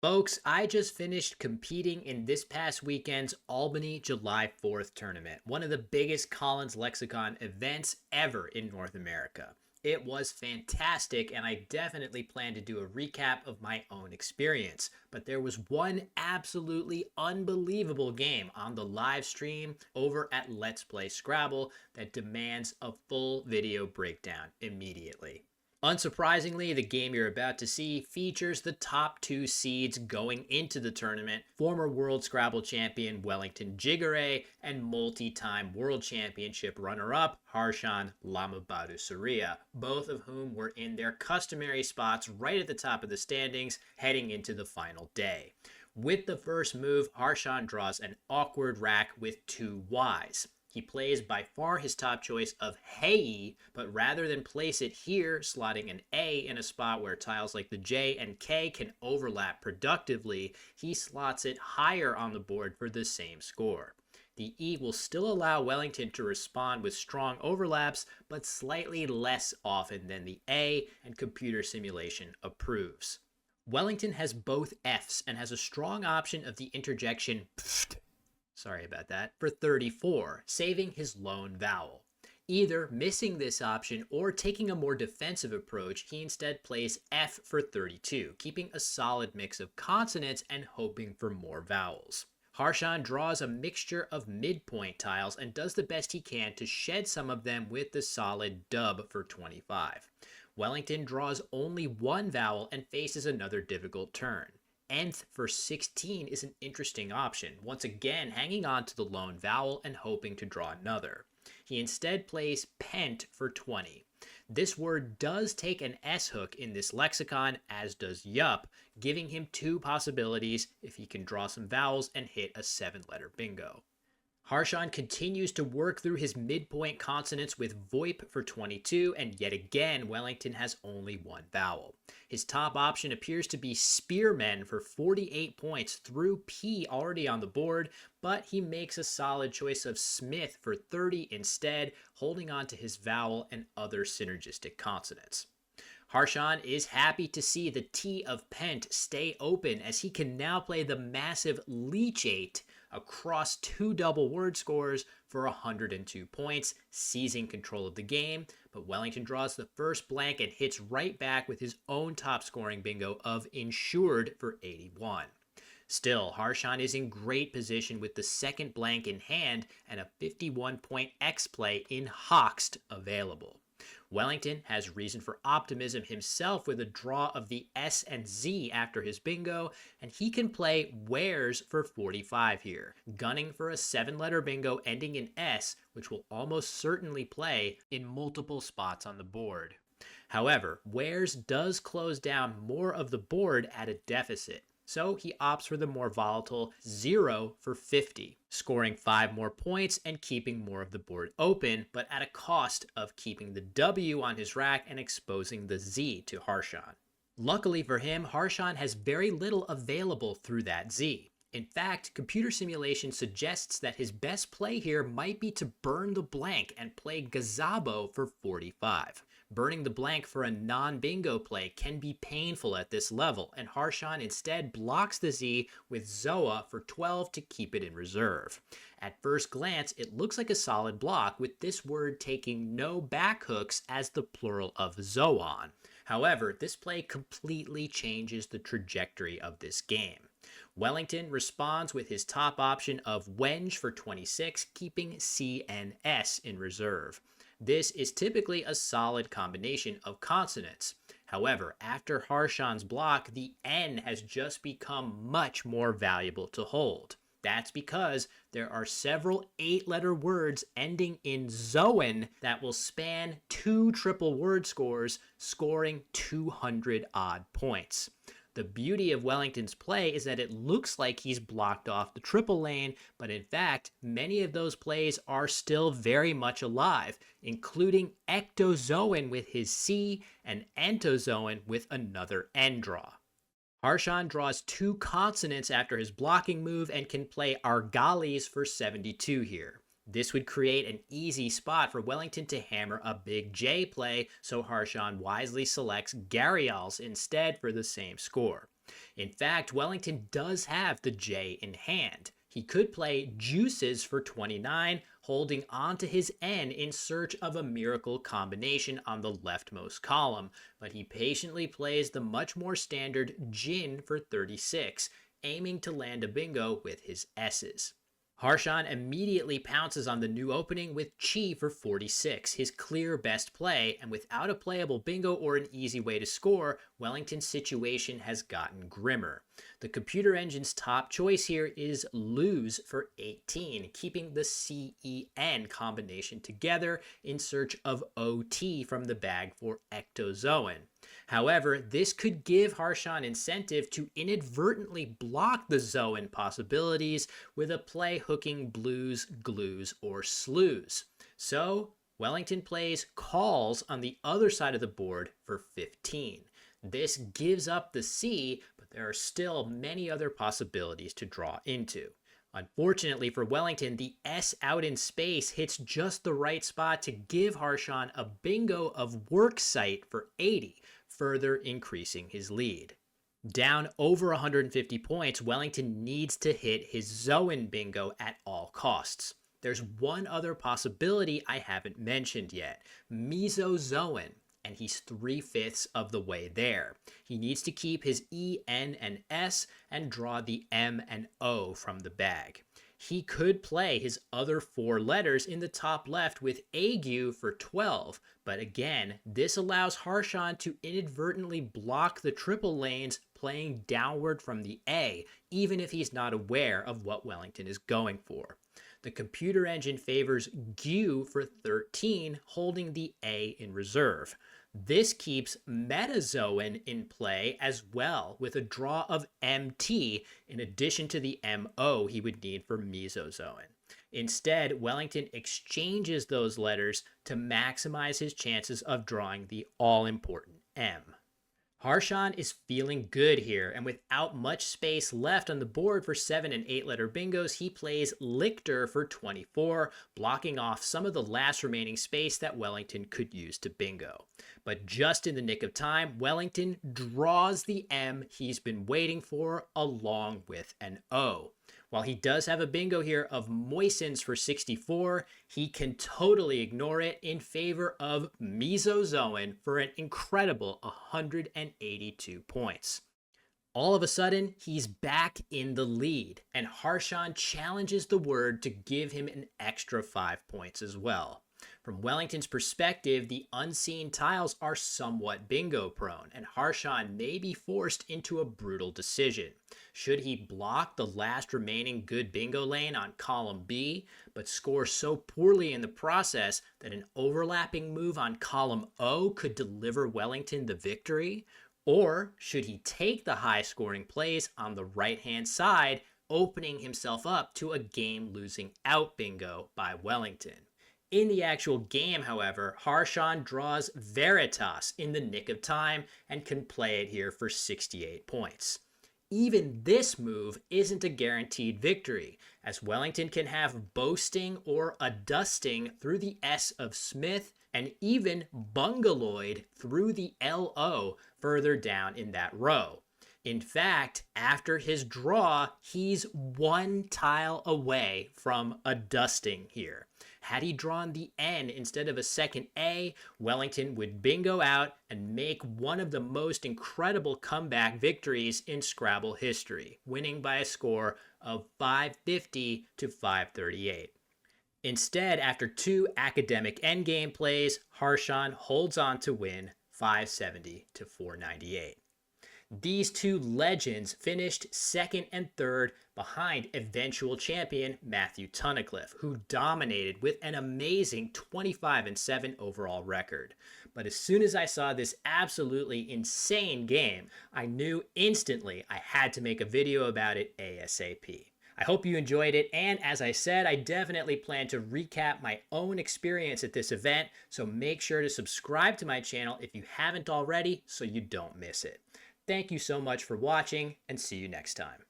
Folks, I just finished competing in this past weekend's Albany July 4th tournament, one of the biggest Collins Lexicon events ever in North America. It was fantastic, and I definitely plan to do a recap of my own experience. But there was one absolutely unbelievable game on the live stream over at Let's Play Scrabble that demands a full video breakdown immediately. Unsurprisingly, the game you're about to see features the top two seeds going into the tournament, former World Scrabble champion Wellington Jighere and multi-time World Championship runner-up Harshan Lamabadusuriya, both of whom were in their customary spots right at the top of the standings heading into the final day. With the first move, Harshan draws an awkward rack with two Ys. He plays by far his top choice of Hey, but rather than place it here, slotting an A in a spot where tiles like the J and K can overlap productively, he slots it higher on the board for the same score. The E will still allow Wellington to respond with strong overlaps, but slightly less often than the A, and computer simulation approves. Wellington has both Fs and has a strong option of the interjection pfft. Sorry about that, for 34, saving his lone vowel. Either missing this option or taking a more defensive approach, he instead plays F for 32, keeping a solid mix of consonants and hoping for more vowels. Harshan draws a mixture of midpoint tiles and does the best he can to shed some of them with the solid dub for 25. Wellington draws only one vowel and faces another difficult turn. Nth for 16 is an interesting option, once again hanging on to the lone vowel and hoping to draw another. He instead plays pent for 20. This word does take an S hook in this lexicon, as does yup, giving him two possibilities if he can draw some vowels and hit a 7-letter bingo. Harshan continues to work through his midpoint consonants with VoIP for 22, and yet again, Wellington has only one vowel. His top option appears to be Spearmen for 48 points through P already on the board, but he makes a solid choice of Smith for 30 instead, holding on to his vowel and other synergistic consonants. Harshan is happy to see the T of Pent stay open as he can now play the massive Leachate across two double word scores for 102 points, seizing control of the game, but Wellington draws the first blank and hits right back with his own top scoring bingo of Insured for 81. Still, Harshan is in great position with the second blank in hand and a 51-point X-play in Hoxed available. Wellington has reason for optimism himself with a draw of the S and Z after his bingo, and he can play Wheres for 45 here, gunning for a 7-letter bingo ending in S, which will almost certainly play in multiple spots on the board. However, Wheres does close down more of the board at a deficit, so he opts for the more volatile 0 for 50, scoring 5 more points and keeping more of the board open, but at a cost of keeping the W on his rack and exposing the Z to Harshan. Luckily for him, Harshan has very little available through that Z. In fact, computer simulation suggests that his best play here might be to burn the blank and play Gazabo for 45. Burning the blank for a non-bingo play can be painful at this level, and Harshan instead blocks the Z with Zoa for 12 to keep it in reserve. At first glance, it looks like a solid block, with this word taking no back hooks as the plural of Zoan. However, this play completely changes the trajectory of this game. Wellington responds with his top option of Wenge for 26, keeping CNS in reserve. This is typically a solid combination of consonants. However, after Harshan's block, the N has just become much more valuable to hold. That's because there are several 8-letter words ending in Zoen that will span 2 triple word scores, scoring 200 odd points. The beauty of Wellington's play is that it looks like he's blocked off the triple lane, but in fact, many of those plays are still very much alive, including Ectozoan with his C and Entozoan with another N draw. Harshan draws 2 consonants after his blocking move and can play Argalis for 72 here. This would create an easy spot for Wellington to hammer a big J play, so Harshan wisely selects Garials instead for the same score. In fact, Wellington does have the J in hand. He could play Juices for 29, holding on to his N in search of a miracle combination on the leftmost column, but he patiently plays the much more standard Gin for 36, aiming to land a bingo with his S's. Harshan immediately pounces on the new opening with Chi for 46, his clear best play, and without a playable bingo or an easy way to score, Wellington's situation has gotten grimmer. The computer engine's top choice here is Lose for 18, keeping the CEN combination together in search of OT from the bag for Ectozoan. However, this could give Harshan incentive to inadvertently block the Zoan possibilities with a play hooking Blues, Glues, or Slews. So, Wellington plays Calls on the other side of the board for 15. This gives up the C, but there are still many other possibilities to draw into. Unfortunately for Wellington, the S out in space hits just the right spot to give Harshan a bingo of Worksite for 80, further increasing his lead. Down over 150 points, Wellington needs to hit his Zoan bingo at all costs. There's one other possibility I haven't mentioned yet, Mesozoan, and he's 3/5 of the way there. He needs to keep his E, N, and S and draw the M and O from the bag. He could play his other 4 letters in the top left with Ague for 12, but again, this allows Harshan to inadvertently block the triple lanes playing downward from the A, even if he's not aware of what Wellington is going for. The computer engine favors Gu for 13, holding the A in reserve. This keeps Metazoan in play as well, with a draw of MT in addition to the MO he would need for Mesozoan. Instead, Wellington exchanges those letters to maximize his chances of drawing the all-important M. Harshan is feeling good here, and without much space left on the board for 7 and 8 letter bingos, he plays Lichter for 24, blocking off some of the last remaining space that Wellington could use to bingo. But just in the nick of time, Wellington draws the M he's been waiting for along with an O. While he does have a bingo here of Moistens for 64, he can totally ignore it in favor of Mesozoan for an incredible 182 points. All of a sudden, he's back in the lead, and Harshan challenges the word to give him an extra 5 points as well. From Wellington's perspective, the unseen tiles are somewhat bingo prone, and Harshan may be forced into a brutal decision. Should he block the last remaining good bingo lane on column B, but score so poorly in the process that an overlapping move on column O could deliver Wellington the victory? Or should he take the high-scoring plays on the right-hand side, opening himself up to a game-losing out bingo by Wellington? In the actual game, however, Harshan draws Veritas in the nick of time and can play it here for 68 points. Even this move isn't a guaranteed victory, as Wellington can have boasting or a dusting through the S of Smith and even bungaloid through the LO further down in that row. In fact, after his draw, he's 1 tile away from a dusting here. Had he drawn the N instead of a second A, Wellington would bingo out and make one of the most incredible comeback victories in Scrabble history, winning by a score of 550 to 538. Instead, after 2 academic endgame plays, Harshan holds on to win 570 to 498. These 2 legends finished 2nd and 3rd behind eventual champion Matthew Tunnicliffe, who dominated with an amazing 25-7 overall record. But as soon as I saw this absolutely insane game, I knew instantly I had to make a video about it ASAP. I hope you enjoyed it, and as I said, I definitely plan to recap my own experience at this event, so make sure to subscribe to my channel if you haven't already so you don't miss it. Thank you so much for watching, and see you next time.